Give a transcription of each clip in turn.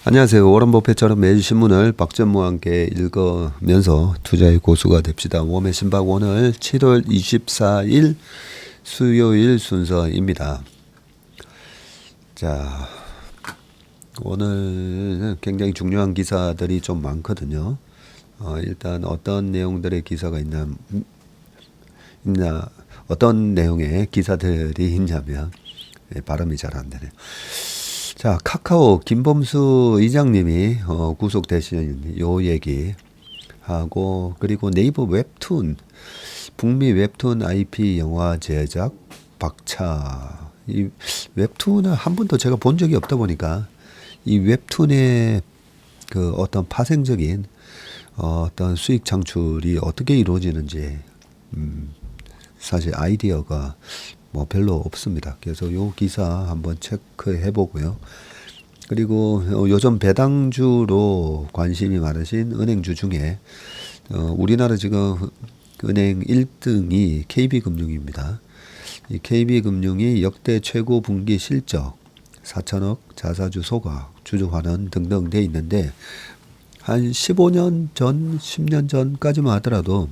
안녕하세요. 워런 버핏처럼 매일 신문을 박전무와 함께 읽으면서 투자의 고수가 됩시다. 웜의 신박 오늘 7월 24일 수요일 순서입니다. 자, 오늘은 굉장히 중요한 기사들이 좀 많거든요. 일단 어떤 내용들의 기사가 있냐, 어떤 내용의 기사들이 있냐면, 발음이 잘 안 되네요. 자, 카카오 김범수 이장님이 구속되신 요 얘기 하고, 그리고 네이버 웹툰 북미 웹툰 IP 영화 제작 박차. 이 웹툰을 한 번도 제가 본 적이 없다 보니까 이 웹툰의 그 어떤 파생적인 어떤 수익 창출이 어떻게 이루어지는지 사실 아이디어가 뭐 별로 없습니다. 그래서 요 기사 한번 체크해 보고요. 그리고 요즘 배당주로 관심이 많으신 은행주 중에 우리나라 지금 은행 1등이 KB금융입니다. 이 KB금융이 역대 최고 분기 실적 4천억, 자사주 소각, 주주 환원 등등 돼 있는데 한 15년 전, 10년 전까지만 하더라도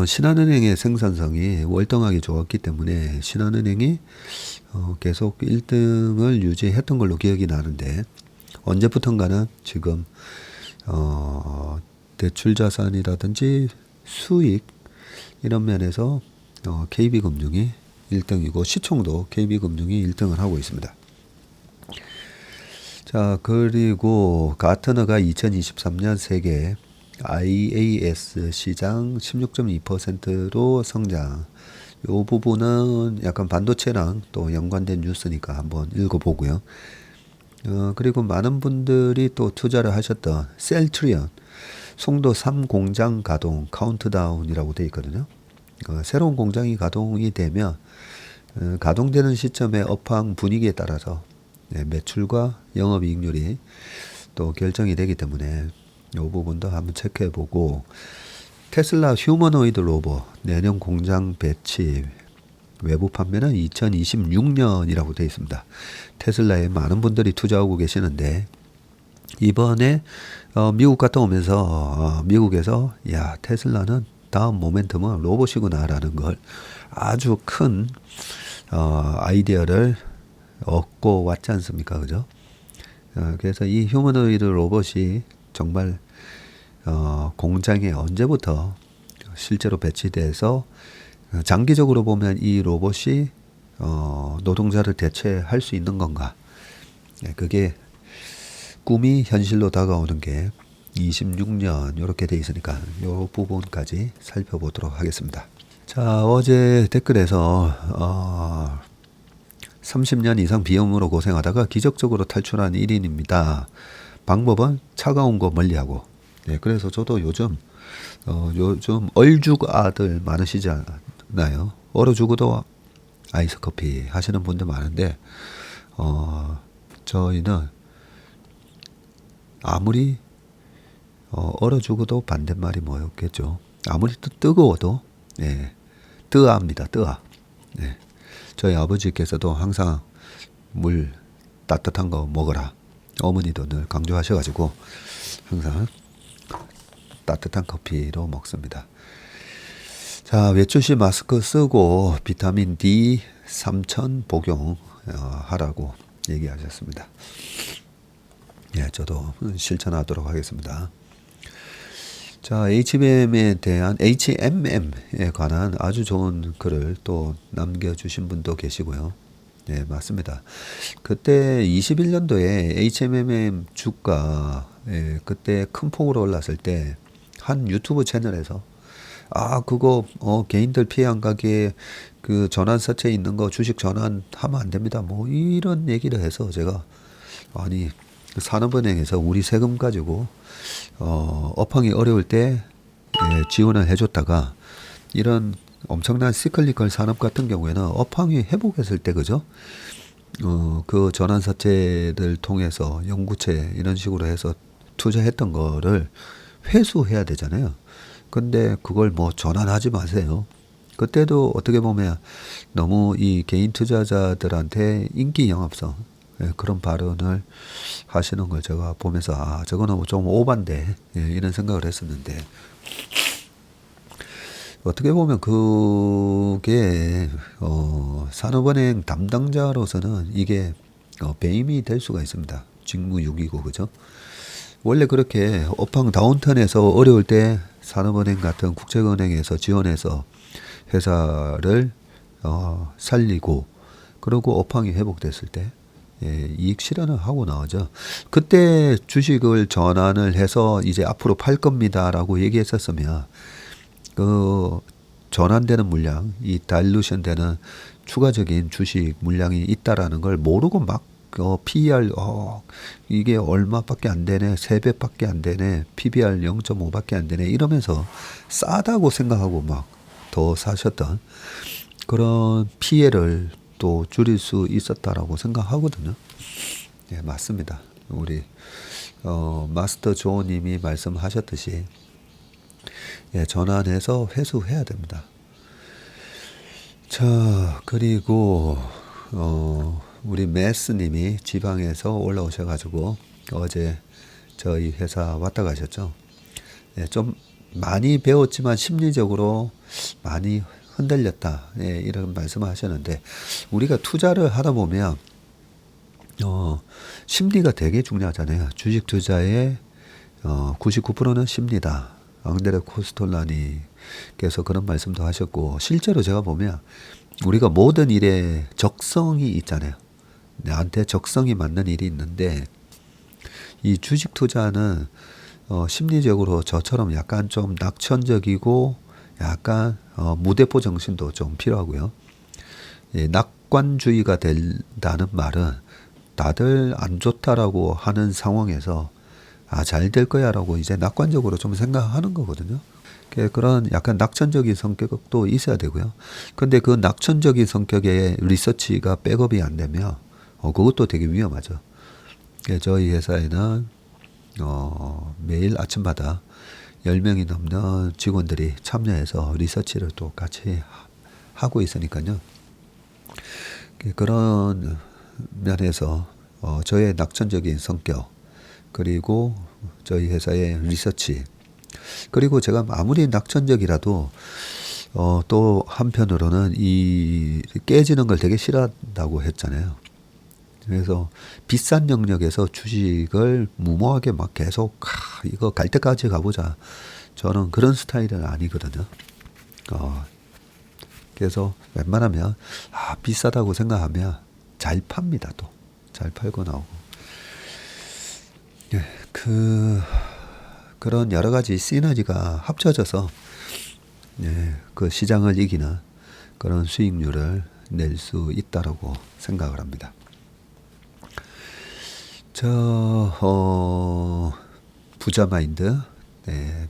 신한은행의 생산성이 월등하게 좋았기 때문에 신한은행이 계속 1등을 유지했던 걸로 기억이 나는데 언제부턴가는 지금 대출 자산이라든지 수익 이런 면에서 KB금융이 1등이고 시총도 KB금융이 1등을 하고 있습니다. 자, 그리고 가트너가 2023년 세계 IAS 시장 16.2%로 성장. 요 부분은 약간 반도체랑 또 연관된 뉴스니까 한번 읽어보고요. 그리고 많은 분들이 또 투자를 하셨던 셀트리온 송도 3 공장 가동 카운트다운이라고 되어 있거든요. 새로운 공장이 가동이 되면 가동되는 시점의 업황 분위기에 따라서 매출과 영업이익률이 또 결정이 되기 때문에 이 부분도 한번 체크해 보고 테슬라 휴머노이드 로봇 내년 공장 배치 외부 판매는 2026년이라고 되어 있습니다. 테슬라에 많은 분들이 투자하고 계시는데 이번에 미국 갔다 오면서 미국에서 야 테슬라는 다음 모멘텀은 로봇이구나라는 걸 아주 큰 아이디어를 얻고 왔지 않습니까? 그죠? 그래서 이 휴머노이드 로봇이 정말 공장에 언제부터 실제로 배치돼서 장기적으로 보면 이 로봇이 노동자를 대체할 수 있는 건가? 그게 꿈이 현실로 다가오는 게 26년 이렇게 돼 있으니까 이 부분까지 살펴보도록 하겠습니다. 자, 어제 댓글에서 30년 이상 비염으로 고생하다가 기적적으로 탈출한 1인입니다. 방법은 차가운 거 멀리하고. 네, 그래서 저도 요즘 얼죽 아들 많으시지 않나요? 얼어 죽어도 아이스 커피 하시는 분들 많은데 저희는 아무리 얼어 죽어도 반대말이 뭐였겠죠? 아무리 뜨거워도 뜨아입니다. 뜨아. 네. 저희 아버지께서도 항상 물 따뜻한 거 먹어라. 어머니도 늘 강조하셔가지고 항상 따뜻한 커피로 먹습니다. 자, 외출 시 마스크 쓰고 비타민 D 3000 복용하라고 얘기하셨습니다. 예, 저도 실천하도록 하겠습니다. 자, HMM에 관한 아주 좋은 글을 또 남겨주신 분도 계시고요. 네, 맞습니다. 그때 21년도에 HMM 주가 그때 큰 폭으로 올랐을 때 한 유튜브 채널에서 그거 개인들 피해 안 가게 그 전환사채 있는 거 주식 전환하면 안 됩니다. 뭐 이런 얘기를 해서 제가 아니 산업은행에서 우리 세금 가지고 업황이 어려울 때 지원을 해줬다가 이런 엄청난 시클리컬 산업 같은 경우에는 업황이 회복했을 때 그죠? 그 전환사채를 통해서 연구체 이런 식으로 해서 투자했던 거를 회수해야 되잖아요. 근데 그걸 뭐 전환하지 마세요. 그때도 어떻게 보면 너무 이 개인 투자자들한테 인기 영합성 그런 발언을 하시는 걸 제가 보면서 저거는 좀 오반데 이런 생각을 했었는데 어떻게 보면 그게 산업은행 담당자로서는 이게 배임이 될 수가 있습니다. 직무유기고 그죠? 원래 그렇게 업황 다운턴에서 어려울 때 산업은행 같은 국책은행에서 지원해서 회사를 살리고 그러고 업황이 회복됐을 때 이익 실현을 하고 나오죠. 그때 주식을 전환을 해서 이제 앞으로 팔 겁니다라고 얘기했었으면 그 전환되는 물량, 이 다일루션 되는 추가적인 주식 물량이 있다라는 걸 모르고 막 PER 이게 얼마밖에 안 되네, 3배밖에 안 되네, PBR 0.5밖에 안 되네 이러면서 싸다고 생각하고 막 더 사셨던 그런 피해를 또 줄일 수 있었다라고 생각하거든요. 예, 맞습니다. 우리 마스터 조님이 말씀하셨듯이 전환해서 회수해야 됩니다. 자, 그리고 우리 메스님이 지방에서 올라오셔가지고 어제 저희 회사 왔다 가셨죠. 좀 많이 배웠지만 심리적으로 많이 흔들렸다. 이런 말씀을 하셨는데 우리가 투자를 하다 보면 심리가 되게 중요하잖아요. 주식 투자의 99%는 심리다. 앙드레 코스톨라니께서 그런 말씀도 하셨고 실제로 제가 보면 우리가 모든 일에 적성이 있잖아요. 나한테 적성이 맞는 일이 있는데 이 주식 투자는 심리적으로 저처럼 약간 좀 낙천적이고 약간 무대포 정신도 좀 필요하고요. 낙관주의가 된다는 말은 다들 안 좋다라고 하는 상황에서 잘 될 거야라고 이제 낙관적으로 좀 생각하는 거거든요. 그런 약간 낙천적인 성격도 있어야 되고요. 근데 그 낙천적인 성격의 리서치가 백업이 안 되면 그것도 되게 위험하죠. 저희 회사에는 매일 아침마다 10명이 넘는 직원들이 참여해서 리서치를 또 같이 하고 있으니까요. 그런 면에서 저의 낙천적인 성격 그리고 저희 회사의 리서치 그리고 제가 아무리 낙천적이라도 또 한편으로는 이 깨지는 걸 되게 싫어한다고 했잖아요. 그래서 비싼 영역에서 주식을 무모하게 막 계속 이거 갈 때까지 가보자. 저는 그런 스타일은 아니거든요. 그래서 웬만하면 비싸다고 생각하면 잘 팝니다. 또 잘 팔고 나오고. 그런 여러 가지 시너지가 합쳐져서 그 시장을 이기는 그런 수익률을 낼 수 있다라고 생각을 합니다. 부자 마인드. 네.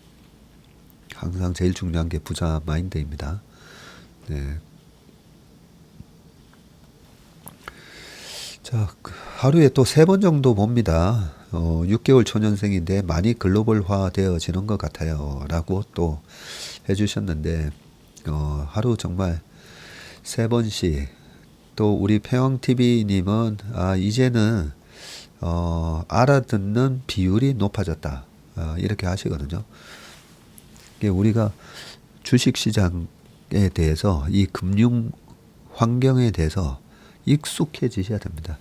항상 제일 중요한 게 부자 마인드입니다. 네. 자, 하루에 또 3번 정도 봅니다. 6개월 초년생인데 많이 글로벌화 되어지는 것 같아요. 라고 또 해주셨는데, 하루 정말 3번씩. 또 우리 패왕TV님은, 이제는 알아듣는 비율이 높아졌다. 이렇게 하시거든요. 우리가 주식시장에 대해서 이 금융 환경에 대해서 익숙해지셔야 됩니다.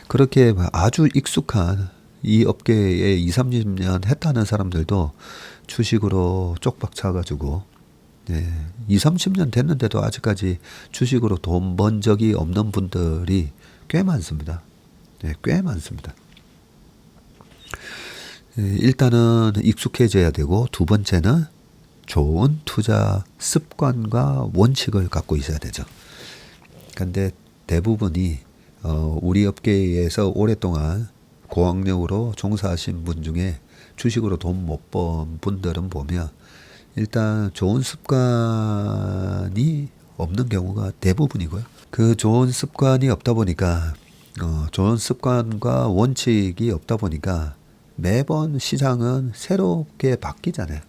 그렇게 아주 익숙한 이 업계에 20, 30년 했다는 사람들도 주식으로 쪽박 차가지고 20, 30년 됐는데도 아직까지 주식으로 돈 번 적이 없는 분들이 꽤 많습니다. 꽤 많습니다. 일단은 익숙해져야 되고 두 번째는 좋은 투자 습관과 원칙을 갖고 있어야 되죠. 근데 대부분이 우리 업계에서 오랫동안 고학력으로 종사하신 분 중에 주식으로 돈 못 번 분들은 보면 일단 좋은 습관이 없는 경우가 대부분이고요. 그 좋은 습관이 없다 보니까 좋은 습관과 원칙이 없다 보니까 매번 시장은 새롭게 바뀌잖아요.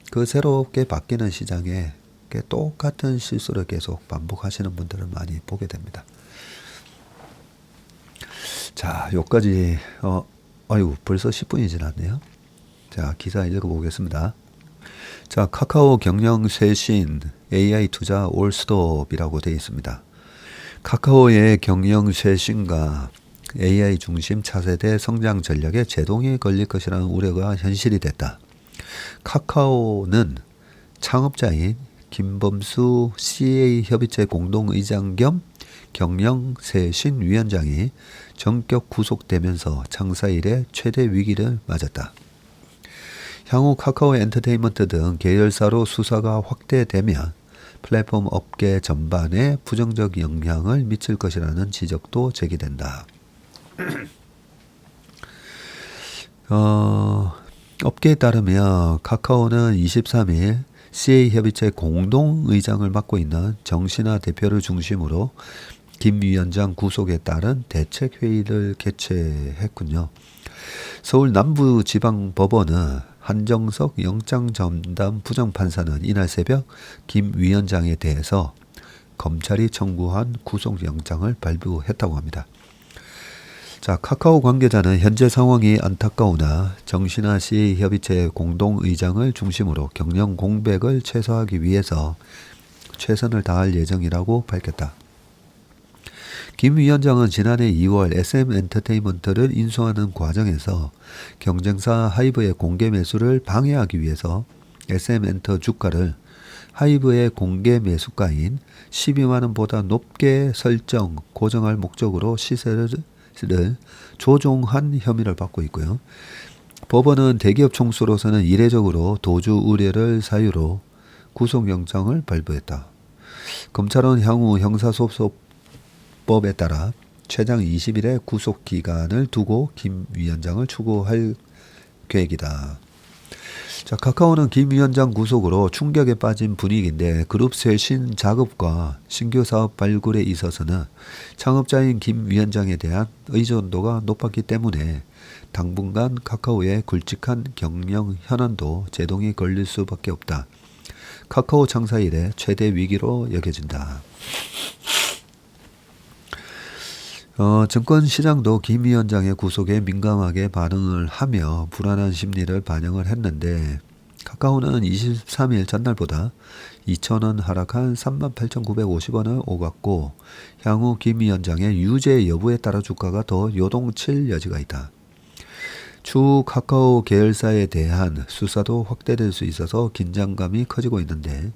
그 새롭게 바뀌는 시장에 똑같은 실수를 계속 반복하시는 분들을 많이 보게 됩니다. 자, 요까지 아이고 벌써 10분이 지났네요. 자, 기사 읽어보겠습니다. 자, 카카오 경영 쇄신 AI 투자 올스톱이라고 되어 있습니다. 카카오의 경영 쇄신과 AI 중심 차세대 성장 전략에 제동이 걸릴 것이라는 우려가 현실이 됐다. 카카오는 창업자인 김범수 CA 협의체 공동의장 겸 경영쇄신위원장이 전격 구속되면서 창사 이래 최대 위기를 맞았다. 향후 카카오 엔터테인먼트 등 계열사로 수사가 확대되면 플랫폼 업계 전반에 부정적 영향을 미칠 것이라는 지적도 제기된다. 업계에 따르면 카카오는 23일 CA 협의체 공동의장을 맡고 있는 정신화 대표를 중심으로 김 위원장 구속에 따른 대책회의를 개최했군요. 서울 남부지방법원은 한정석 영장전담 부장판사는 이날 새벽 김 위원장에 대해서 검찰이 청구한 구속영장을 발부했다고 합니다. 자, 카카오 관계자는 현재 상황이 안타까우나 정신화 CA 협의체 공동의장을 중심으로 경영 공백을 최소화하기 위해서 최선을 다할 예정이라고 밝혔다. 김 위원장은 지난해 2월 SM엔터테인먼트를 인수하는 과정에서 경쟁사 하이브의 공개 매수를 방해하기 위해서 SM엔터 주가를 하이브의 공개 매수가인 12만원보다 높게 고정할 목적으로 시세를 조종한 혐의를 받고 있고요. 법원은 대기업 총수로서는 이례적으로 도주 우려를 사유로 구속영장을 발부했다. 검찰은 향후 형사소송법에 따라 최장 20일의 구속기간을 두고 김 위원장을 추구할 계획이다. 자, 카카오는 김 위원장 구속으로 충격에 빠진 분위기인데 그룹 쇄신 작업과 신규 사업 발굴에 있어서는 창업자인 김 위원장에 대한 의존도가 높았기 때문에 당분간 카카오의 굵직한 경영 현안도 제동이 걸릴 수밖에 없다. 카카오 창사 이래 최대 위기로 여겨진다. 증권시장도 김 위원장의 구속에 민감하게 반응을 하며 불안한 심리를 반영을 했는데 카카오는 23일 전날보다 2,000원 하락한 38,950원을 오갔고 향후 김 위원장의 유죄 여부에 따라 주가가 더 요동칠 여지가 있다. 추후 카카오 계열사에 대한 수사도 확대될 수 있어서 긴장감이 커지고 있는데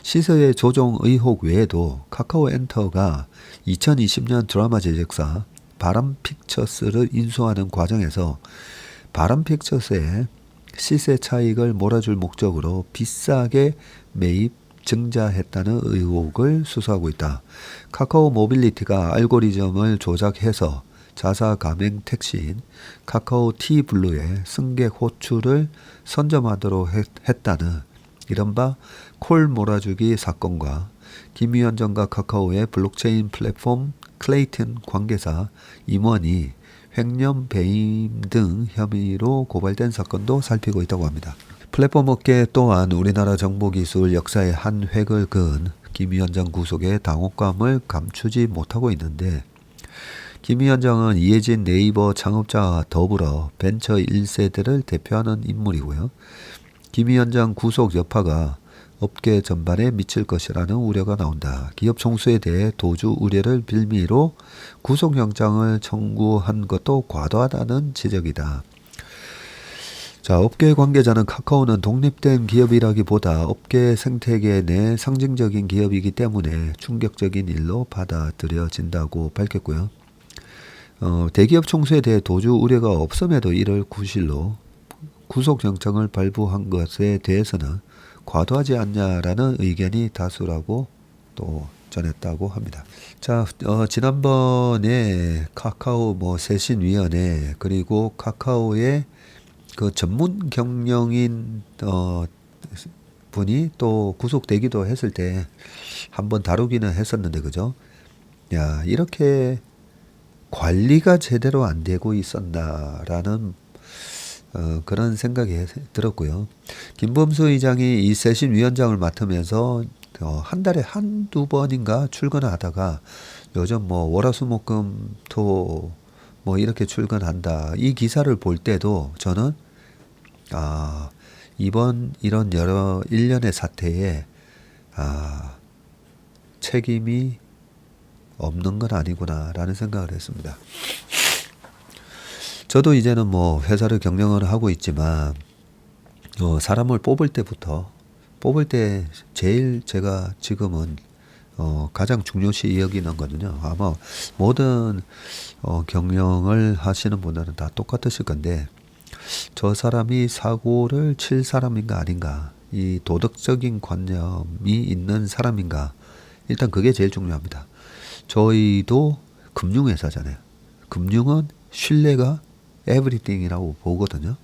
시세의 조정 의혹 외에도 카카오엔터가 2020년 드라마 제작사 바람픽처스를 인수하는 과정에서 바람픽처스의 시세 차익을 몰아줄 목적으로 비싸게 매입 증자했다는 의혹을 수사하고 있다. 카카오 모빌리티가 알고리즘을 조작해서 자사 가맹 택시인 카카오 티블루의 승객 호출을 선점하도록 했다는 이른바 콜 몰아주기 사건과 김 위원장과 카카오의 블록체인 플랫폼 클레이튼 관계사 임원이 횡령 배임 등 혐의로 고발된 사건도 살피고 있다고 합니다. 플랫폼 업계 또한 우리나라 정보기술 역사의 한 획을 그은 김 위원장 구속의 당혹감을 감추지 못하고 있는데 김 위원장은 이해진 네이버 창업자와 더불어 벤처 1세대를 대표하는 인물이고요. 김 위원장 구속 여파가 업계 전반에 미칠 것이라는 우려가 나온다. 기업 총수에 대해 도주 우려를 빌미로 구속영장을 청구한 것도 과도하다는 지적이다. 자, 업계 관계자는 카카오는 독립된 기업이라기보다 업계 생태계 내 상징적인 기업이기 때문에 충격적인 일로 받아들여진다고 밝혔고요. 대기업 총수에 대해 도주 우려가 없음에도 이를 구실로 구속영장을 발부한 것에 대해서는 과도하지 않냐라는 의견이 다수라고 또 전했다고 합니다. 자, 지난번에 카카오 쇄신위원회 그리고 카카오의 그 전문 경영인 분이 또 구속되기도 했을 때 한번 다루기는 했었는데 그죠? 야, 이렇게 관리가 제대로 안 되고 있었나라는 그런 생각이 들었고요. 김범수 의장이 이 쇄신 위원장을 맡으면서 한 달에 한두 번인가 출근을 하다가 요즘 월화수목금토 뭐 이렇게 출근한다. 이 기사를 볼 때도 저는 이번 이런 여러 일련의 사태에 책임이 없는 건 아니구나라는 생각을 했습니다. 저도 이제는 뭐 회사를 경영을 하고 있지만 사람을 뽑을 때 제일 제가 지금은 가장 중요시 여기는 거든요. 아마 모든 경영을 하시는 분들은 다 똑같으실 건데 저 사람이 사고를 칠 사람인가 아닌가, 이 도덕적인 관념이 있는 사람인가, 일단 그게 제일 중요합니다. 저희도 금융회사잖아요. 금융은 신뢰가 에브리띵이라고 보거든요.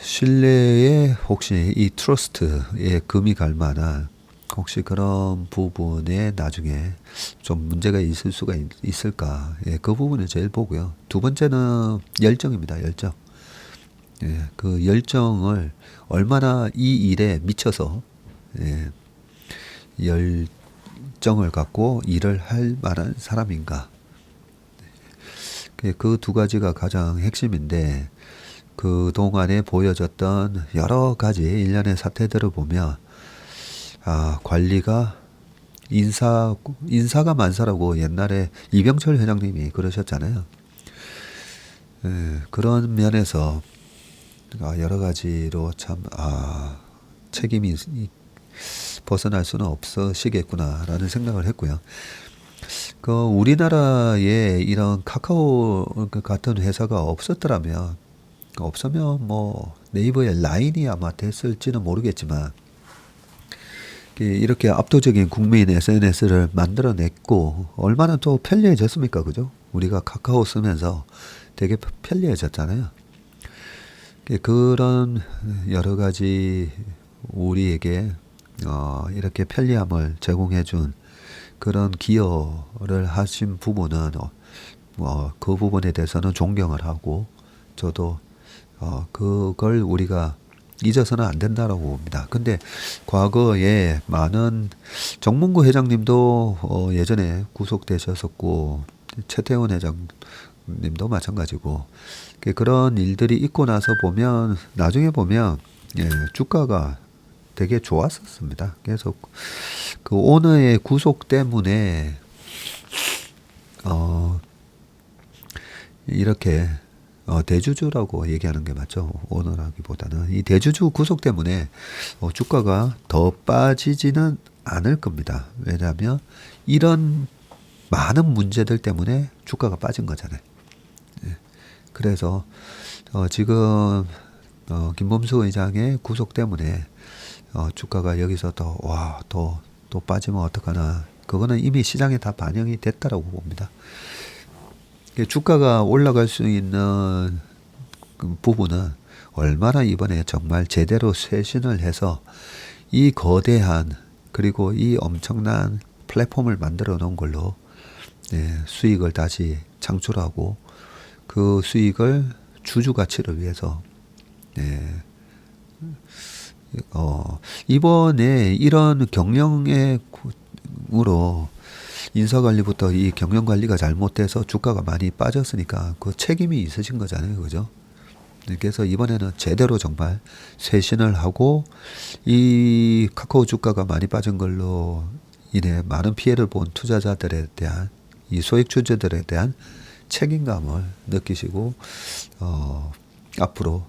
신뢰에 혹시 이 트러스트에 금이 갈 만한 혹시 그런 부분에 나중에 좀 문제가 있을 수가 있을까? 예, 그 부분을 제일 보고요. 두 번째는 열정입니다. 열정. 예, 그 열정을 얼마나 이 일에 미쳐서 열정을 갖고 일을 할 만한 사람인가. 그 두 가지가 가장 핵심인데 그 동안에 보여졌던 여러 가지 일련의 사태들을 보면 관리가 인사가 만사라고 옛날에 이병철 회장님이 그러셨잖아요. 그런 면에서 여러 가지로 참 책임이 벗어날 수는 없으시겠구나라는 생각을 했고요. 우리나라에 이런 카카오 같은 회사가 없으면 뭐 네이버의 라인이 아마 됐을지는 모르겠지만 이렇게 압도적인 국민 SNS를 만들어냈고 얼마나 또 편리해졌습니까, 그죠? 우리가 카카오 쓰면서 되게 편리해졌잖아요. 그런 여러 가지 우리에게 이렇게 편리함을 제공해준 그런 기여를 하신 부분은 그 부분에 대해서는 존경을 하고 저도 그걸 우리가 잊어서는 안 된다라고 봅니다. 근데 과거에 많은 정문구 회장님도 예전에 구속되셨었고 최태원 회장님도 마찬가지고 그런 일들이 있고 나서 보면 나중에 보면 주가가 되게 좋았었습니다. 그래서 그 오너의 구속 때문에 이렇게 대주주라고 얘기하는 게 맞죠. 오너라기보다는 이 대주주 구속 때문에 주가가 더 빠지지는 않을 겁니다. 왜냐하면 이런 많은 문제들 때문에 주가가 빠진 거잖아요. 그래서 지금 김범수 의장의 구속 때문에 주가가 여기서 또 빠지면 어떡하나. 그거는 이미 시장에 다 반영이 됐다라고 봅니다. 주가가 올라갈 수 있는 그 부분은 얼마나 이번에 정말 제대로 쇄신을 해서 이 거대한 그리고 이 엄청난 플랫폼을 만들어 놓은 걸로 수익을 다시 창출하고 그 수익을 주주 가치를 위해서 이번에 이런 경영으로 인사관리부터 이 경영관리가 잘못돼서 주가가 많이 빠졌으니까 그 책임이 있으신 거잖아요. 그죠? 그래서 이번에는 제대로 정말 쇄신을 하고 이 카카오 주가가 많이 빠진 걸로 인해 많은 피해를 본 투자자들에 대한 이 소액 주주들에 대한 책임감을 느끼시고 앞으로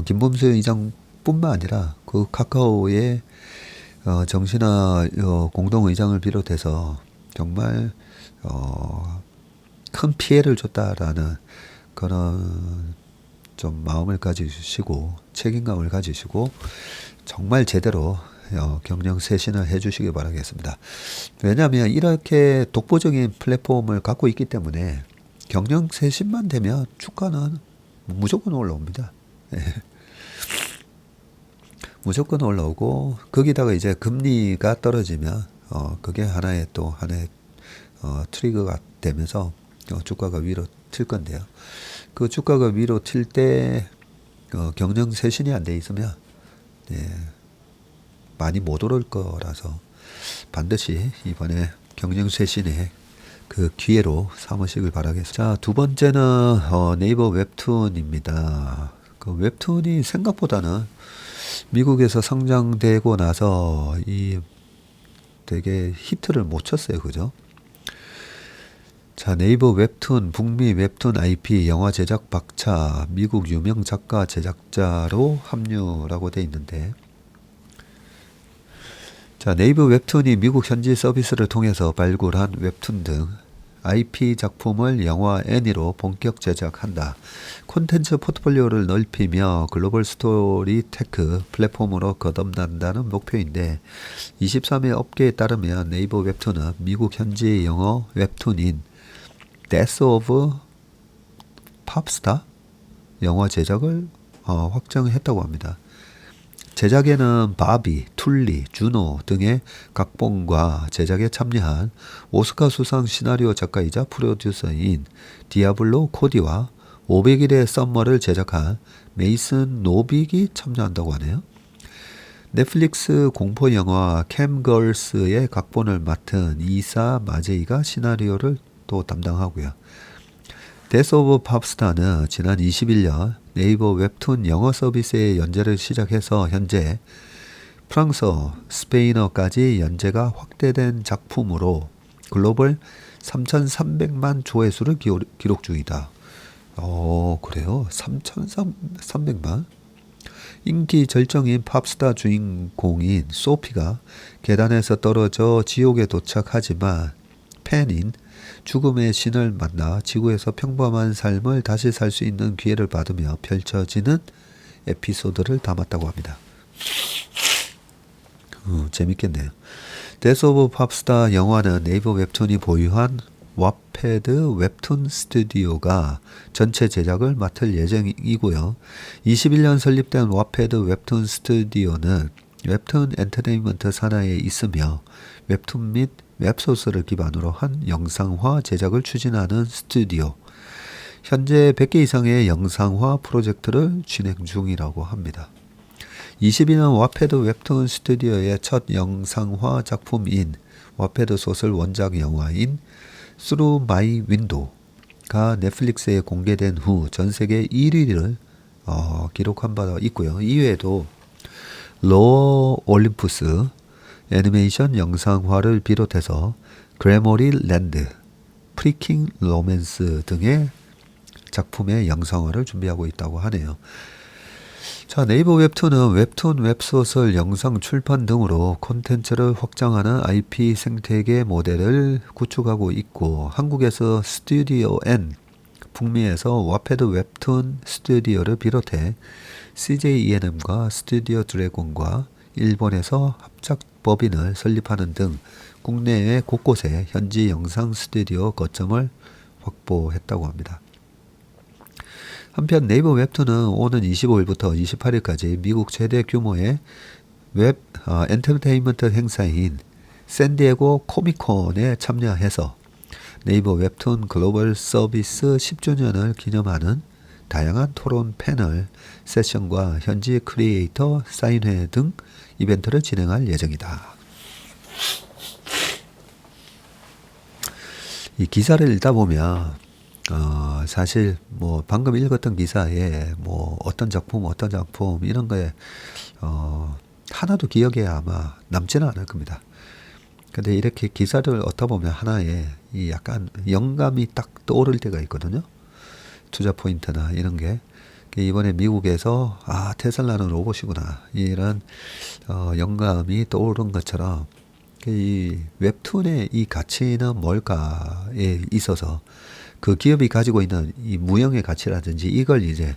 김범수 의장뿐만 아니라 그 카카오의 정신아 공동의장을 비롯해서 정말 큰 피해를 줬다라는 그런 좀 마음을 가지시고 책임감을 가지시고 정말 제대로 경영 쇄신을 해주시기 바라겠습니다. 왜냐하면 이렇게 독보적인 플랫폼을 갖고 있기 때문에 경영 쇄신만 되면 주가는 무조건 올라옵니다. 무조건 올라오고 거기다가 이제 금리가 떨어지면 그게 하나의 트리거가 되면서 주가가 위로 튈 건데요. 그 주가가 위로 튈 때 경영 쇄신이 안 돼 있으면 많이 못 오를 거라서 반드시 이번에 경영 쇄신에 그 기회로 삼으시길 바라겠습니다. 자, 두 번째는 네이버 웹툰입니다. 그 웹툰이 생각보다는 미국에서 상장되고 나서 이 되게 히트를 못 쳤어요. 그죠? 자, 네이버 웹툰, 북미 웹툰 IP 영화 제작 박차, 미국 유명 작가 제작자로 합류라고 돼 있는데, 자, 네이버 웹툰이 미국 현지 서비스를 통해서 발굴한 웹툰 등 IP 작품을 영화 애니로 본격 제작한다. 콘텐츠 포트폴리오를 넓히며 글로벌 스토리 테크 플랫폼으로 거듭난다는 목표인데, 23일 업계에 따르면 네이버 웹툰은 미국 현지 영어 웹툰인 Death of Popstar 영화 제작을 확정했다고 합니다. 제작에는 바비, 툴리, 주노 등의 각본과 제작에 참여한 오스카 수상 시나리오 작가이자 프로듀서인 디아블로 코디와 500일의 썸머를 제작한 메이슨 노빅이 참여한다고 하네요. 넷플릭스 공포 영화 캠걸스의 각본을 맡은 이사 마제이가 시나리오를 또 담당하고요. 데스 오브 팝스타는 지난 21년 네이버 웹툰 영어 서비스의 연재를 시작해서 현재 프랑스어, 스페인어까지 연재가 확대된 작품으로 글로벌 3,300만 조회수를 기록 중이다. 그래요? 3,300만? 인기 절정인 팝스타 주인공인 소피가 계단에서 떨어져 지옥에 도착하지만 팬인 죽음의 신을 만나 지구에서 평범한 삶을 다시 살 수 있는 기회를 받으며 펼쳐지는 에피소드를 담았다고 합니다. 재밌겠네요. 데스 오브 팝스타 영화는 네이버 웹툰이 보유한 왓패드 웹툰 스튜디오가 전체 제작을 맡을 예정이고요. 21년 설립된 왓패드 웹툰 스튜디오는 웹툰 엔터테인먼트 산하에 있으며 웹툰 및 웹소스를 기반으로 한 영상화 제작을 추진하는 스튜디오. 현재 100개 이상의 영상화 프로젝트를 진행 중이라고 합니다. 22년 왓패드 웹툰 스튜디오의 첫 영상화 작품인 왓패드 소설 원작 영화인 Through My Window가 넷플릭스에 공개된 후 전 세계 1위를 기록한 바 있고요. 이외에도 로어 올림푸스 애니메이션 영상화를 비롯해서 그래머리 랜드, 프리킹 로맨스 등의 작품의 영상화를 준비하고 있다고 하네요. 자, 네이버 웹툰은 웹툰, 웹소설, 영상 출판 등으로 콘텐츠를 확장하는 IP 생태계 모델을 구축하고 있고, 한국에서 스튜디오 N, 북미에서 왓패드 웹툰 스튜디오를 비롯해 CJ ENM과 스튜디오 드래곤과 일본에서 합작법인을 설립하는 등 국내외 곳곳에 현지 영상 스튜디오 거점을 확보했다고 합니다. 한편 네이버 웹툰은 오는 25일부터 28일까지 미국 최대 규모의 웹 엔터테인먼트 행사인 샌디에고 코미콘에 참여해서 네이버 웹툰 글로벌 서비스 10주년을 기념하는 다양한 토론 패널, 세션과 현지 크리에이터 사인회 등 이벤트를 진행할 예정이다. 이 기사를 읽다 보면 사실 뭐 방금 읽었던 기사에 뭐 어떤 작품 이런 거에 하나도 기억에 아마 남지는 않을 겁니다. 근데 이렇게 기사를 얻다 보면 하나의 이 약간 영감이 딱 떠오를 때가 있거든요. 투자 포인트나 이런 게. 이번에 미국에서 테슬라는 로봇이구나 이런 영감이 떠오른 것처럼 이 웹툰의 이 가치는 뭘까에 있어서 그 기업이 가지고 있는 이 무형의 가치라든지 이걸 이제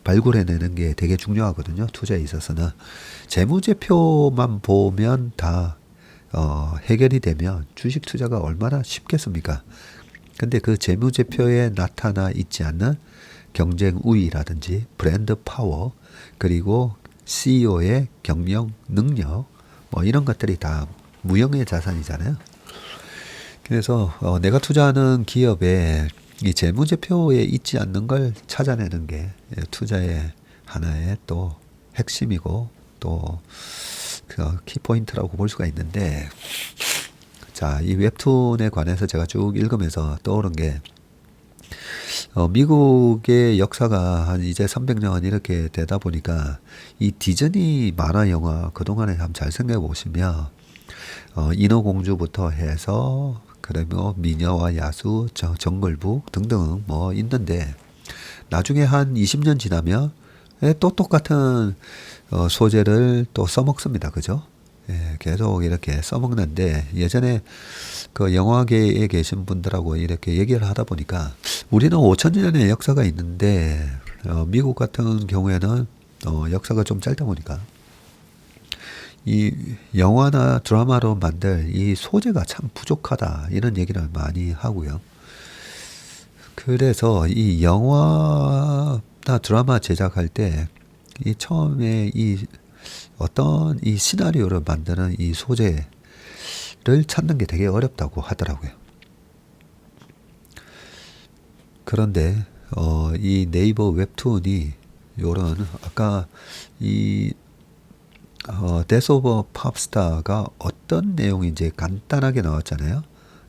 발굴해내는 게 되게 중요하거든요. 투자에 있어서는 재무제표만 보면 다 해결이 되면 주식 투자가 얼마나 쉽겠습니까? 근데 그 재무제표에 나타나 있지 않는 경쟁 우위라든지 브랜드 파워 그리고 CEO의 경영 능력 뭐 이런 것들이 다 무형의 자산이잖아요. 그래서 내가 투자하는 기업의 이 재무제표에 있지 않는 걸 찾아내는 게 투자의 하나의 또 핵심이고 또 그 키포인트라고 볼 수가 있는데 자, 이 웹툰에 관해서 제가 쭉 읽으면서 떠오른 게 미국의 역사가 한 이제 300년 이렇게 되다 보니까 이 디즈니 만화 영화 그동안에 한번 잘 생각해 보시면 인어공주부터 해서 그래 뭐 미녀와 야수, 정글북 등등 뭐 있는데 나중에 한 20년 지나면 또 똑같은 소재를 또 써먹습니다. 그죠? 예, 계속 이렇게 써먹는데 예전에 그 영화계에 계신 분들하고 이렇게 얘기를 하다 보니까 우리는 5천년의 역사가 있는데 미국 같은 경우에는 역사가 좀 짧다 보니까 이 영화나 드라마로 만들 이 소재가 참 부족하다 이런 얘기를 많이 하고요. 그래서 이 영화나 드라마 제작할 때 이 처음에 이 어떤 이 시나리오를 만드는 이 소재를 찾는 게 되게 어렵다고 하더라고요. 그런데 이 네이버 웹툰이 요런 아까 이 데스 오브 팝스타가 어떤 내용인지 간단하게 나왔잖아요.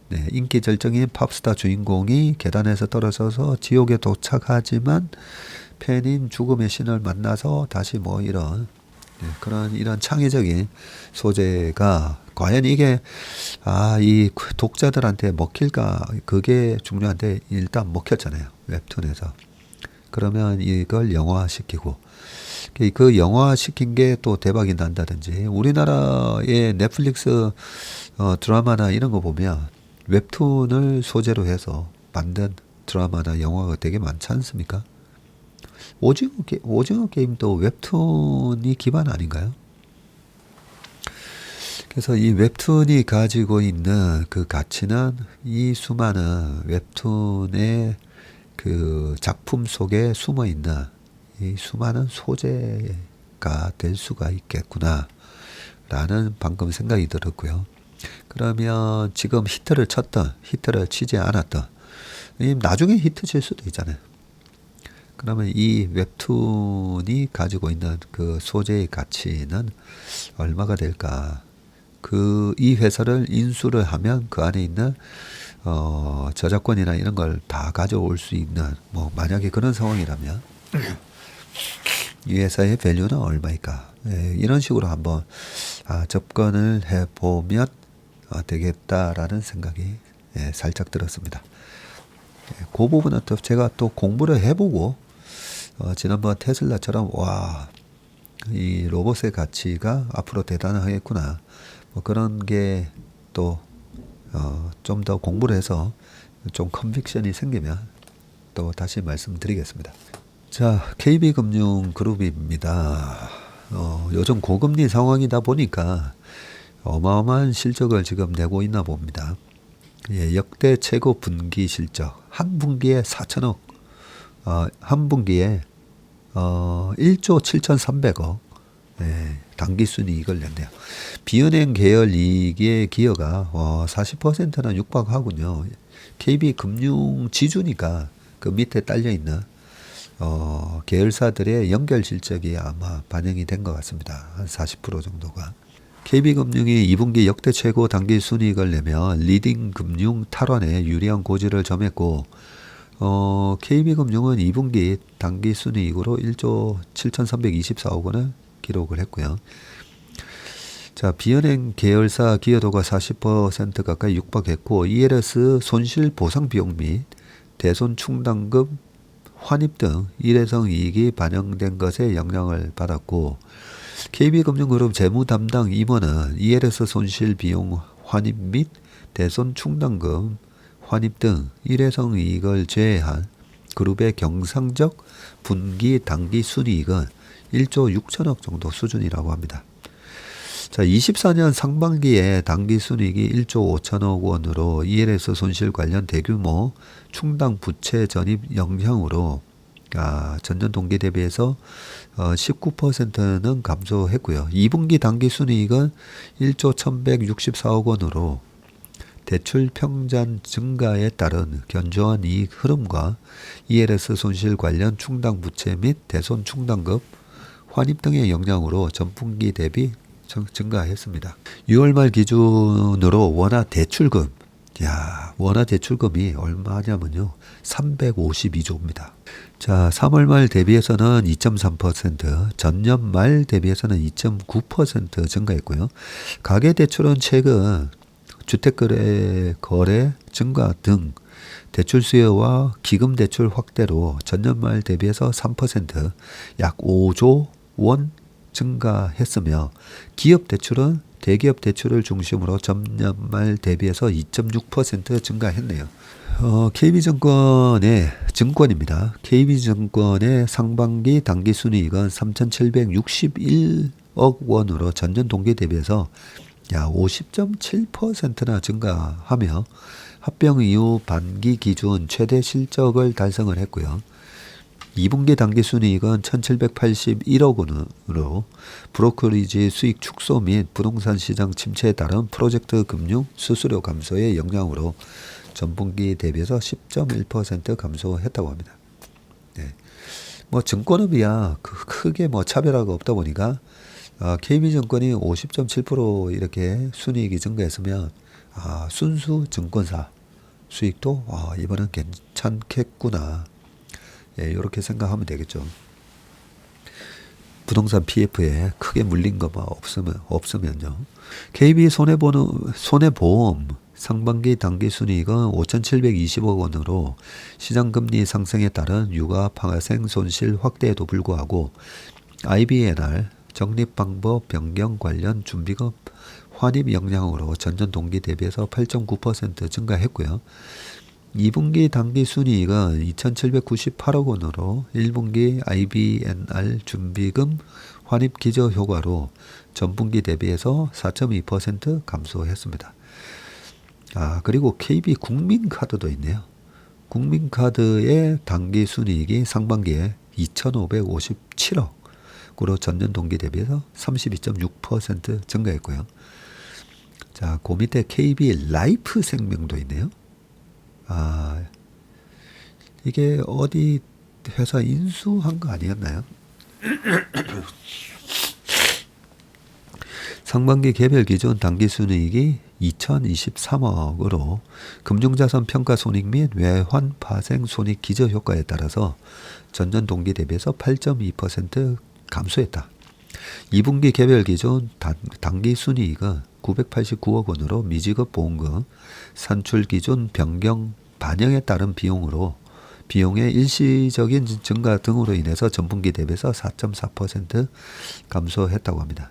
네, 인기 절정인 팝스타 주인공이 계단에서 떨어져서 지옥에 도착하지만 팬인 죽음의 신을 만나서 다시 뭐 이런 그런 이런 창의적인 소재가 과연 이게 이 독자들한테 먹힐까 그게 중요한데 일단 먹혔잖아요. 웹툰에서. 그러면 이걸 영화화시키고 그 영화화시킨 게 또 대박이 난다든지 우리나라의 넷플릭스 드라마나 이런 거 보면 웹툰을 소재로 해서 만든 드라마나 영화가 되게 많지 않습니까? 오징어 게임도 웹툰이 기반 아닌가요? 그래서 이 웹툰이 가지고 있는 그 가치는 이 수많은 웹툰의 그 작품 속에 숨어 있는 이 수많은 소재가 될 수가 있겠구나 라는 방금 생각이 들었고요. 그러면 지금 히트를 치지 않았던 나중에 히트 칠 수도 있잖아요. 그러면 이 웹툰이 가지고 있는 그 소재의 가치는 얼마가 될까? 이 회사를 인수를 하면 그 안에 있는 저작권이나 이런 걸 다 가져올 수 있는 뭐 만약에 그런 상황이라면 이 회사의 밸류는 얼마일까? 이런 식으로 한번 접근을 해보면 되겠다라는 생각이 살짝 들었습니다. 그 부분은 또 제가 또 공부를 해보고 지난번 테슬라처럼 이 로봇의 가치가 앞으로 대단하겠구나 뭐 그런 게 또 좀 더 공부를 해서 좀 컨빅션이 생기면 또 다시 말씀드리겠습니다. 자, KB금융그룹입니다. 요즘 고금리 상황이다 보니까 어마어마한 실적을 지금 내고 있나 봅니다. 예, 역대 최고 분기 실적 한 분기에 4천억, 한 분기에 1조 7,300억 당기순이익을 냈네요. 비은행 계열 이익의 기여가 40%나 육박하군요. KB금융 지주니까 그 밑에 딸려 있는 계열사들의 연결 실적이 아마 반영이 된 것 같습니다. 한 40% 정도가. KB금융이 2분기 역대 최고 당기순이익을 내며 리딩금융 탈환에 유리한 고지를 점했고 KB금융은 2분기 당기순이익으로 1조 7,324억 원을 기록을 했고요. 자, 비은행 계열사 기여도가 40% 가까이 육박했고 ELS 손실 보상 비용 및 대손 충당금 환입 등 일회성 이익이 반영된 것에 영향을 받았고 KB금융그룹 재무 담당 임원은 ELS 손실 비용 환입 및 대손 충당금 환입 등 일회성 이익을 제외한 그룹의 경상적 분기 당기 순이익은 1조 6천억 정도 수준이라고 합니다. 자, 24년 상반기에 당기 순이익이 1조 5천억 원으로 ELS 손실 관련 대규모 충당 부채 전입 영향으로 전년 동기 대비해서 19%는 감소했고요. 2분기 당기 순이익은 1조 1,164억 원으로 대출 평잔 증가에 따른 견조한 이익 흐름과 ELS 손실 관련 충당 부채 및 대손 충당금 환입 등의 영향으로 전분기 대비 증가했습니다. 6월 말 기준으로 원화 대출금, 원화 대출금이 얼마냐면요. 352조입니다. 자, 3월 말 대비해서는 2.3%, 전년 말 대비해서는 2.9% 증가했고요. 가계대출은 최근 주택거래 증가 등 대출 수요와 기금 대출 확대로 전년 말 대비해서 3%, 약 5조 원 증가했으며 기업 대출은 대기업 대출을 중심으로 전년 말 대비해서 2.6% 증가했네요. KB증권의 증권입니다. KB증권의 상반기 당기순이익은 3,761억 원으로 전년 동기 대비해서 50.7%나 증가하며 합병 이후 반기 기준 최대 실적을 달성을 했고요. 2분기 당기순이익은 1,781억 원으로 브로커리지 수익 축소 및 부동산 시장 침체에 따른 프로젝트 금융 수수료 감소의 영향으로 전분기 대비해서 10.1% 감소했다고 합니다. 네. 뭐 증권업이야 크게 뭐 차별화가 없다 보니까 KB증권이 50.7% 이렇게 순이익이 증가했으면 순수 증권사 수익도 이번엔 괜찮겠구나. 이렇게 생각하면 되겠죠. 부동산 PF에 크게 물린 거만 없으면요. KB 손해보험 상반기 당기순이익은 5,720억 원으로 시장금리 상승에 따른 육아 파생 손실 확대에도 불구하고 IBNR 적립방법 변경 관련 준비금 환입 영향으로 전년 동기 대비해서 8.9% 증가했고요. 2분기 당기순이익은 2,798억 원으로 1분기 IBNR 준비금 환입 기저 효과로 전분기 대비해서 4.2% 감소했습니다. 그리고 KB 국민카드도 있네요. 국민카드의 당기순이익이 상반기에 2,557억으로 전년 동기 대비해서 32.6% 증가했고요. 자, 그 밑에 KB 라이프 생명도 있네요. 이게 어디 회사 인수한 거 아니었나요? 상반기 개별 기준 당기순이익이 2,023억으로 금융자산 평가 손익 및 외환 파생 손익 기저 효과에 따라서 전년 동기 대비해서 8.2% 감소했다. 2분기 개별 기준 당기순이익은 989억 원으로 미지급 보험금 산출 기준 변경 반영에 따른 비용의 일시적인 증가 등으로 인해서 전분기 대비해서 4.4% 감소했다고 합니다.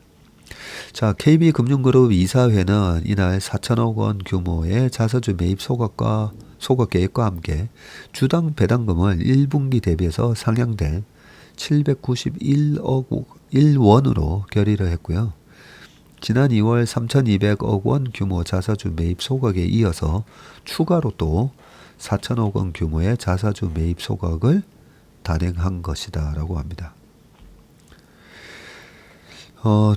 자, KB금융그룹 이사회는 이날 4천억 원 규모의 자사주 매입 소각 계획과 함께 주당 배당금을 1분기 대비해서 상향된 791억 1원으로 결의를 했고요. 지난 2월 3,200억 원 규모 자사주 매입 소각에 이어서 추가로 또 4천억 원 규모의 자사주 매입 소각을 단행한 것이다 라고 합니다.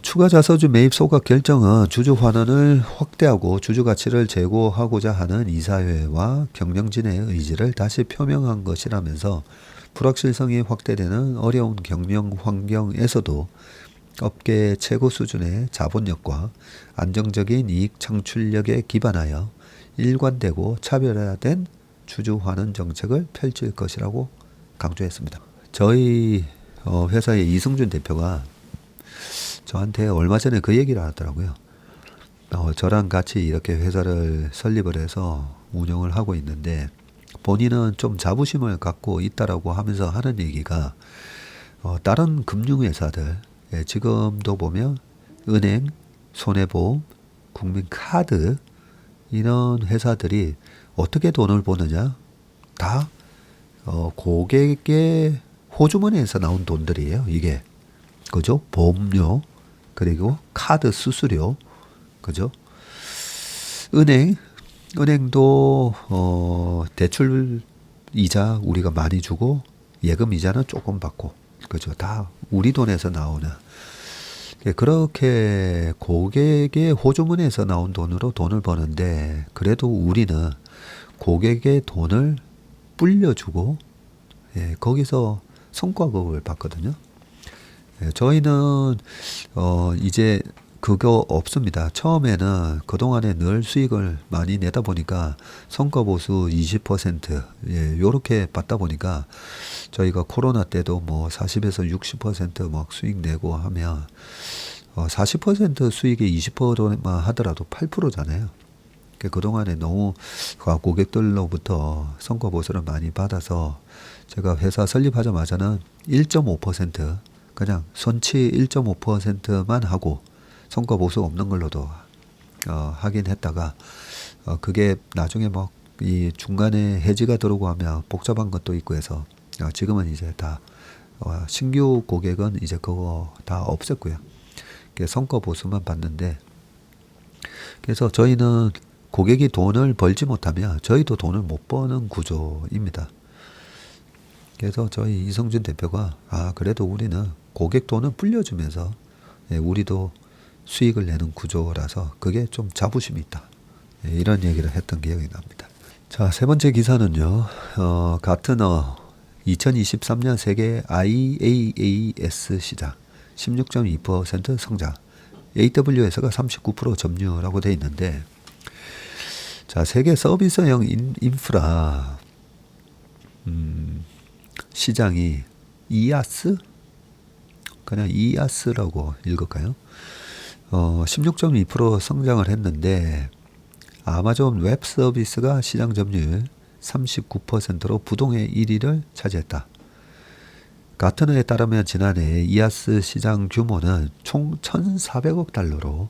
추가 자사주 매입 소각 결정은 주주 환원을 확대하고 주주 가치를 제고하고자 하는 이사회와 경영진의 의지를 다시 표명한 것이라면서 불확실성이 확대되는 어려운 경영 환경에서도 업계의 최고 수준의 자본력과 안정적인 이익 창출력에 기반하여 일관되고 차별화된 주주 환원 정책을 펼칠 것이라고 강조했습니다. 저희 회사의 이승준 대표가 저한테 얼마 전에 그 얘기를 하더라고요. 저랑 같이 이렇게 회사를 설립을 해서 운영을 하고 있는데 본인은 좀 자부심을 갖고 있다라고 하면서 하는 얘기가 다른 금융회사들 지금도 보면 은행, 손해보험, 국민카드 이런 회사들이 어떻게 돈을 버느냐? 다 고객의 호주머니에서 나온 돈들이에요. 이게 그죠? 보험료 그리고 카드 수수료 그죠? 은행도 대출 이자 우리가 많이 주고 예금 이자는 조금 받고 그죠? 다 우리 돈에서 나오는 그렇게 고객의 호주머니에서 나온 돈으로 돈을 버는데 그래도 우리는 고객의 돈을 불려주고 거기서 성과급을 받거든요. 저희는 이제 그거 없습니다. 처음에는 그동안에 늘 수익을 많이 내다 보니까 성과보수 20% 요렇게 받다 보니까 저희가 코로나 때도 뭐 40에서 60% 수익 내고 하면 40% 수익에 20%만 하더라도 8%잖아요. 그동안에 너무 고객들로부터 성과보수를 많이 받아서 제가 회사 설립하자마자는 1.5% 그냥 손치 1.5%만 하고 성과보수 없는 걸로도 하긴 했다가 그게 나중에 이 중간에 해지가 들어오고 하면 복잡한 것도 있고 해서 지금은 이제 다 신규 고객은 이제 그거 다 없앴고요. 성과보수만 받는데 그래서 저희는 고객이 돈을 벌지 못하면 저희도 돈을 못 버는 구조입니다. 그래서 저희 이성준 대표가 그래도 우리는 고객 돈을 불려주면서 우리도 수익을 내는 구조라서 그게 좀 자부심이 있다. 이런 얘기를 했던 기억이 납니다. 자, 세 번째 기사는요. 가트너 2023년 세계 IaaS 시장 16.2% 성장. AWS가 39% 점유라고 돼 있는데 자, 세계 서비스형 인프라 시장이 이아스? 그냥 이아스라고 읽을까요? 16.2% 성장을 했는데 아마존 웹 서비스가 시장 점유율 39%로 부동의 1위를 차지했다. 가트너에 따르면 지난해 이아스 시장 규모는 총 1,400억 달러로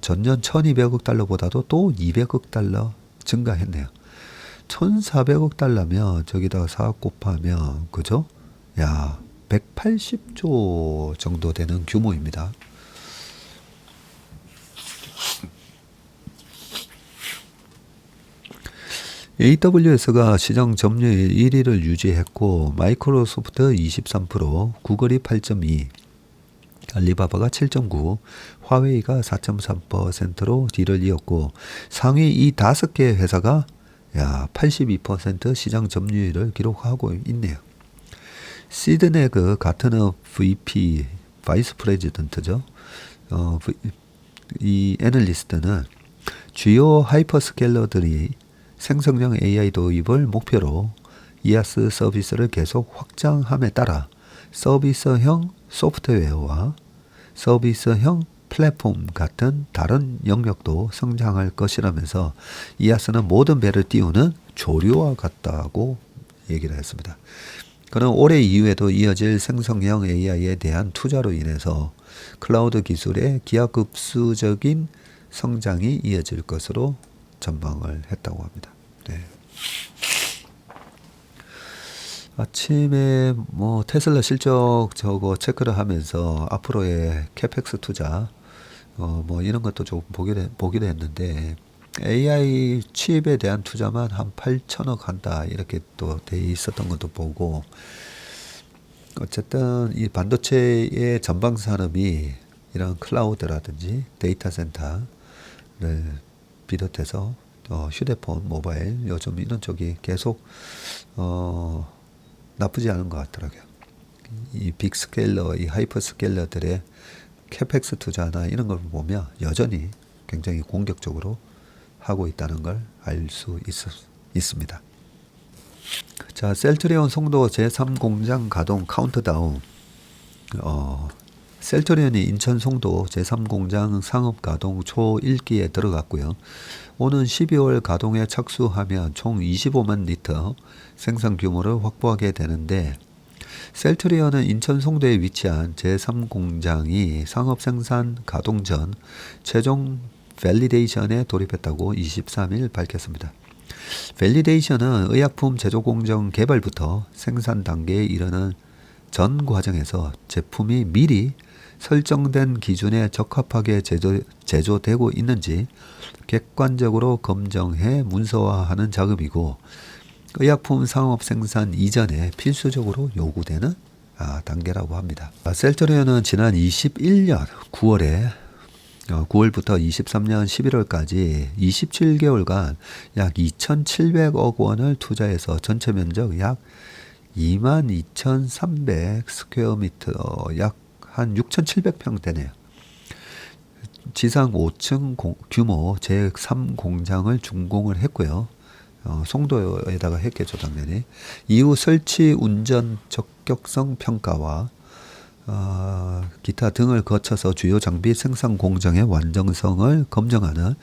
전년 1,200억 달러보다도 또 200억 달러 증가했네요. 1,400억 달러면 저기다가 4 곱하면 그죠? 야, 180조 정도 되는 규모입니다. AWS가 시장 점유율 1위를 유지했고 마이크로소프트 23%, 구글이 8.2%, 알리바바가 7.9%, 화웨이가 4.3%로 뒤를 이었고 상위 이 5개 회사가 82% 시장 점유율을 기록하고 있네요. 시드네그 가트너 VP, 바이스 프레지던트죠. 이 애널리스트는 주요 하이퍼스케일러들이 생성형 AI 도입을 목표로 이아스 서비스를 계속 확장함에 따라 서비스형 소프트웨어와 서비스형 플랫폼 같은 다른 영역도 성장할 것이라면서 이아스는 모든 배를 띄우는 조류와 같다고 얘기를 했습니다. 그는 올해 이후에도 이어질 생성형 AI에 대한 투자로 인해서 클라우드 기술의 기하급수적인 성장이 이어질 것으로 전망을 했다고 합니다. 네. 아침에 테슬라 실적 저거 체크를 하면서 앞으로의 캐펙스 투자 이런 것도 좀 보기도 했는데 AI 칩에 대한 투자만 한 8천억 한다 이렇게 또 돼 있었던 것도 보고 어쨌든 이 반도체의 전방 산업이 이런 클라우드라든지 데이터 센터를 비롯해서 휴대폰, 모바일 요즘 이런 쪽이 계속 나쁘지 않은 것 같더라고요. 이 빅스케일러, 이 하이퍼스케일러들의 캐펙스 투자나 이런 걸 보면 여전히 굉장히 공격적으로 하고 있다는 걸 알 수 있습니다. 자, 셀트리온 송도 제3공장 가동 카운트다운. 셀트리온이 인천 송도 제3공장 상업 가동 초 1기에 들어갔고요. 오는 12월 가동에 착수하면 총 25만 리터 생산 규모를 확보하게 되는데 셀트리온은 인천 송도에 위치한 제3공장이 상업 생산 가동 전 최종 밸리데이션에 돌입했다고 23일 밝혔습니다. 밸리데이션은 의약품 제조 공정 개발부터 생산 단계에 이르는 전 과정에서 제품이 미리 설정된 기준에 적합하게 제조되고 있는지 객관적으로 검증해 문서화하는 작업이고 의약품 상업 생산 이전에 필수적으로 요구되는 단계라고 합니다. 셀트리온은 지난 21년 9월부터 23년 11월까지 27개월간 약 2,700억 원을 투자해서 전체 면적 약 22,300 스퀘어미터 약 한 6,700평 되네요. 지상 5층 규모 제3 공장을 준공을 했고요. 송도에다가 했겠죠, 당연히. 이후 설치, 운전, 적격성 평가와 기타 등을 거쳐서 주요 장비 생산 공정의 완전성을 검증하는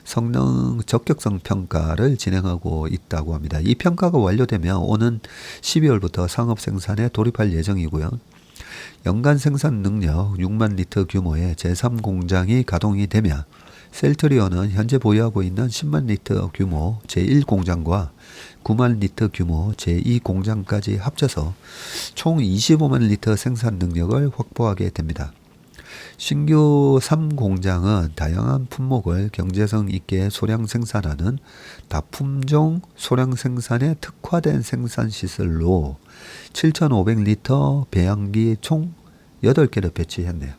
성능 적격성 평가를 진행하고 있다고 합니다. 이 평가가 완료되면 오는 12월부터 상업 생산에 돌입할 예정이고요. 연간 생산 능력 6만 리터 규모의 제3 공장이 가동이 되면 셀트리온은 현재 보유하고 있는 10만 리터 규모 제1 공장과 9만 리터 규모 제2 공장까지 합쳐서 총 25만 리터 생산 능력을 확보하게 됩니다. 신규 3공장은 다양한 품목을 경제성 있게 소량 생산하는 다품종 소량 생산에 특화된 생산 시설로 7,500리터 배양기 총 8개를 배치했네요.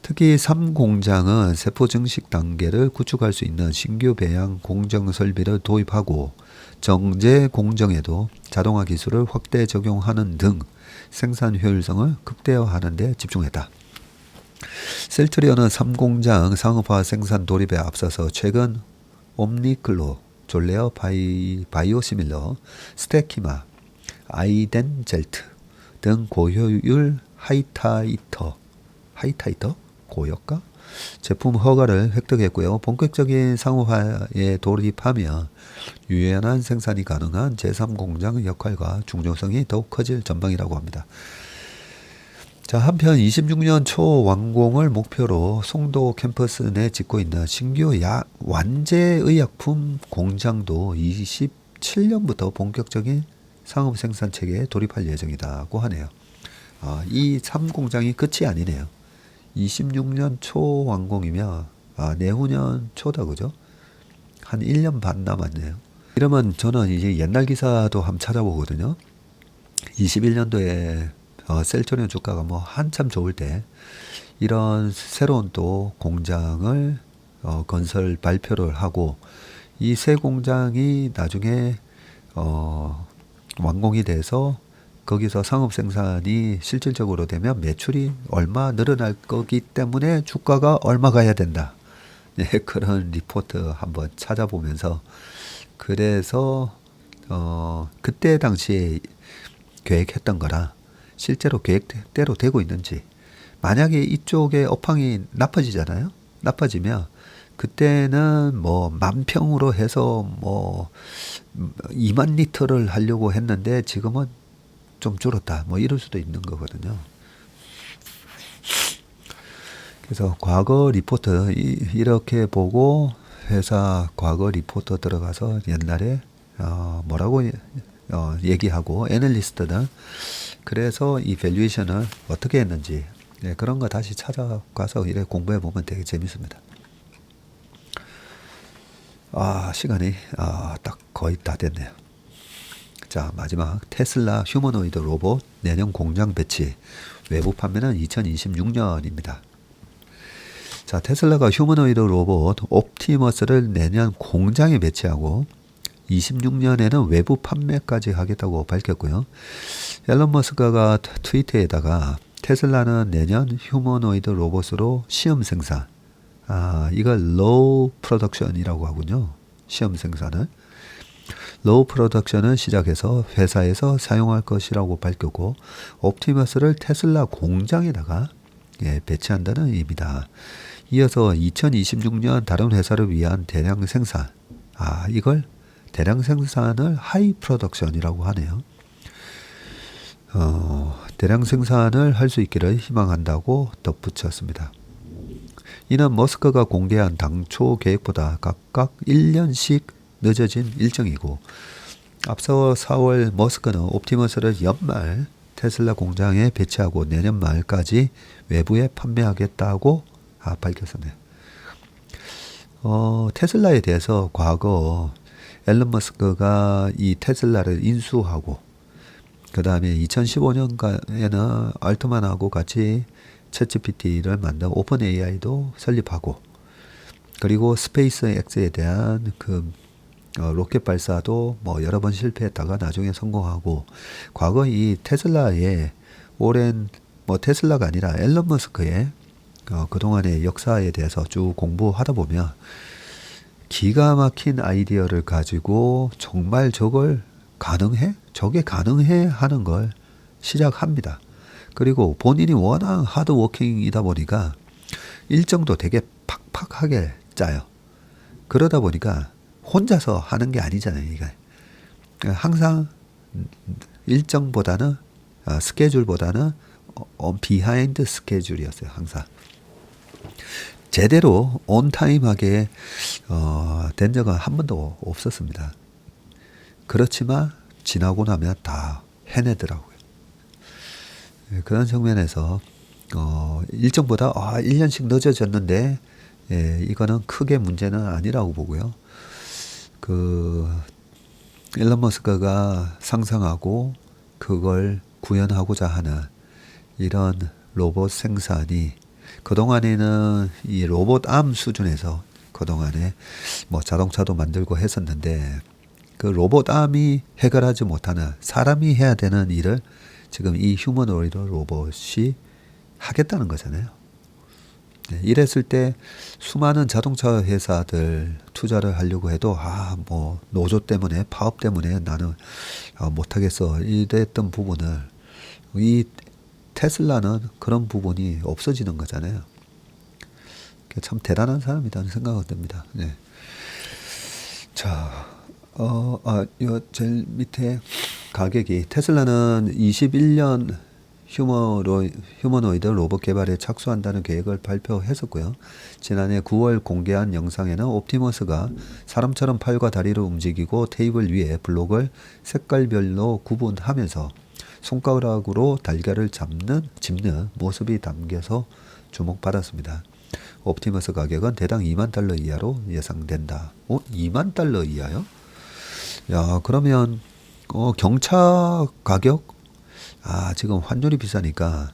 특히 3공장은 세포 증식 단계를 구축할 수 있는 신규 배양 공정 설비를 도입하고 정제 공정에도 자동화 기술을 확대 적용하는 등 생산 효율성을 극대화하는 데 집중했다. 셀트리온은 3공장 상업화 생산 돌입에 앞서서 최근 옴니클로, 졸레어 바이오시밀러, 스테키마, 아이덴젤트 등 고효율 하이타이터 고효과 제품 허가를 획득했고요. 본격적인 상업화에 돌입하며 유연한 생산이 가능한 제3공장의 역할과 중요성이 더욱 커질 전망이라고 합니다. 자, 한편 26년 초 완공을 목표로 송도 캠퍼스 내 짓고 있는 신규 완제의약품 공장도 27년부터 본격적인 상업 생산 체계에 돌입할 예정이라고 하네요. 이 3공장이 끝이 아니네요. 26년 초 완공이면 내후년 초다, 그죠? 한 1년 반 남았네요. 이러면 저는 이제 옛날 기사도 한번 찾아보거든요. 21년도에 셀트리온 주가가 뭐 한참 좋을 때 이런 새로운 또 공장을 건설 발표를 하고 이 새 공장이 나중에 완공이 돼서 거기서 상업 생산이 실질적으로 되면 매출이 얼마 늘어날 거기 때문에 주가가 얼마 가야 된다. 네, 그런 리포트 한번 찾아보면서 그래서 그때 당시에 계획했던 거라 실제로 계획대로 되고 있는지, 만약에 이쪽에 업황이 나빠지잖아요. 나빠지면 그때는 뭐 만평으로 해서 뭐 2만 리터를 하려고 했는데 지금은 좀 줄었다, 뭐 이럴 수도 있는 거거든요. 그래서 과거 리포트 이렇게 보고 회사 과거 리포트 들어가서 옛날에 뭐라고 얘기하고 애널리스트는 그래서 이 밸류에이션을 어떻게 했는지, 네, 그런 거 다시 찾아가서 이래 공부해 보면 되게 재밌습니다. 시간이 딱 거의 다 됐네요. 자, 마지막 테슬라 휴머노이드 로봇 내년 공장 배치, 외부 판매는 2026년입니다. 자, 테슬라가 휴머노이드 로봇 옵티머스를 내년 공장에 배치하고 26년에는 외부 판매까지 하겠다고 밝혔고요. 앨런 머스크가 트위터에다가 테슬라는 내년 휴머노이드 로봇으로 시험 생산, 이걸 로우 프로덕션이라고 하군요. 시험 생산을. 로우 프로덕션을 시작해서 회사에서 사용할 것이라고 밝혔고, 옵티머스를 테슬라 공장에다가 배치한다는 의미다. 이어서 2026년 다른 회사를 위한 대량 생산, 이걸 대량 생산을 하이 프로덕션이라고 하네요. 대량 생산을 할 수 있기를 희망한다고 덧붙였습니다. 이는 머스크가 공개한 당초 계획보다 각각 1년씩 늦어진 일정이고, 앞서 4월 머스크는 옵티머스를 연말 테슬라 공장에 배치하고 내년 말까지 외부에 판매하겠다고 밝혔었네요. 테슬라에 대해서 과거 앨런 머스크가 이 테슬라를 인수하고 그 다음에 2015년에는 알트만하고 같이 챗GPT를 만든 오픈 AI도 설립하고, 그리고 스페이스 X에 대한 그 로켓 발사도 뭐 여러 번 실패했다가 나중에 성공하고, 과거 이 테슬라의 오랜 테슬라가 아니라 앨런 머스크의 그동안의 역사에 대해서 쭉 공부하다 보면 기가 막힌 아이디어를 가지고 정말 저걸 가능해? 저게 가능해? 하는 걸 시작합니다. 그리고 본인이 워낙 하드워킹이다 보니까 일정도 되게 팍팍하게 짜요. 그러다 보니까 혼자서 하는 게 아니잖아요. 이게 항상 일정보다는 스케줄보다는 비하인드 스케줄이었어요. 항상 제대로 온타임하게 된 적은 한 번도 없었습니다. 그렇지만 지나고 나면 다 해내더라고요. 그런 측면에서 일정보다 1년씩 늦어졌는데 이거는 크게 문제는 아니라고 보고요. 일론 머스크가 상상하고 그걸 구현하고자 하는 이런 로봇 생산이 그동안에는 이 로봇 암 수준에서 그동안에 뭐 자동차도 만들고 했었는데 그 로봇 암이 해결하지 못하는 사람이 해야 되는 일을 지금 이 휴머노이드 로봇이 하겠다는 거잖아요. 이랬을 때 수많은 자동차 회사들 투자를 하려고 해도 뭐 노조 때문에 파업 때문에 나는 못하겠어 이랬던 부분을 이 테슬라는 그런 부분이 없어지는 거잖아요. 참 대단한 사람이라는 생각이 듭니다. 네. 자, 요 제일 밑에 가격이 테슬라는 21년 휴머노이드 로봇 개발에 착수한다는 계획을 발표했었고요. 지난해 9월 공개한 영상에는 옵티머스가 사람처럼 팔과 다리를 움직이고 테이블 위에 블록을 색깔별로 구분하면서 손가락으로 달걀을 짚는 모습이 담겨서 주목받았습니다. 옵티머스 가격은 대당 $20,000 이하로 예상된다. $20,000 이하요? 야, 그러면 경차 가격? 지금 환율이 비싸니까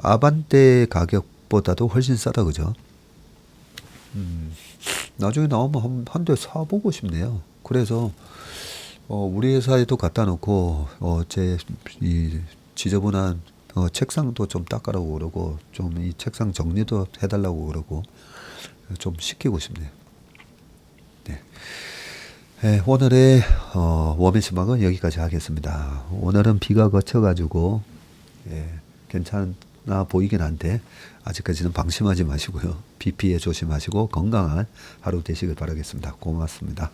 아반떼 가격보다도 훨씬 싸다, 그죠? 나중에 나오면 한 대 사보고 싶네요. 그래서 우리 회사에도 갖다 놓고 제 이 지저분한 책상도 좀 닦으라고 그러고 좀 이 책상 정리도 해달라고 그러고 좀 시키고 싶네요. 네. 네, 오늘의 워미스막은 여기까지 하겠습니다. 오늘은 비가 그쳐가지고 괜찮아 보이긴 한데 아직까지는 방심하지 마시고요. 비 피해 조심하시고 건강한 하루 되시길 바라겠습니다. 고맙습니다.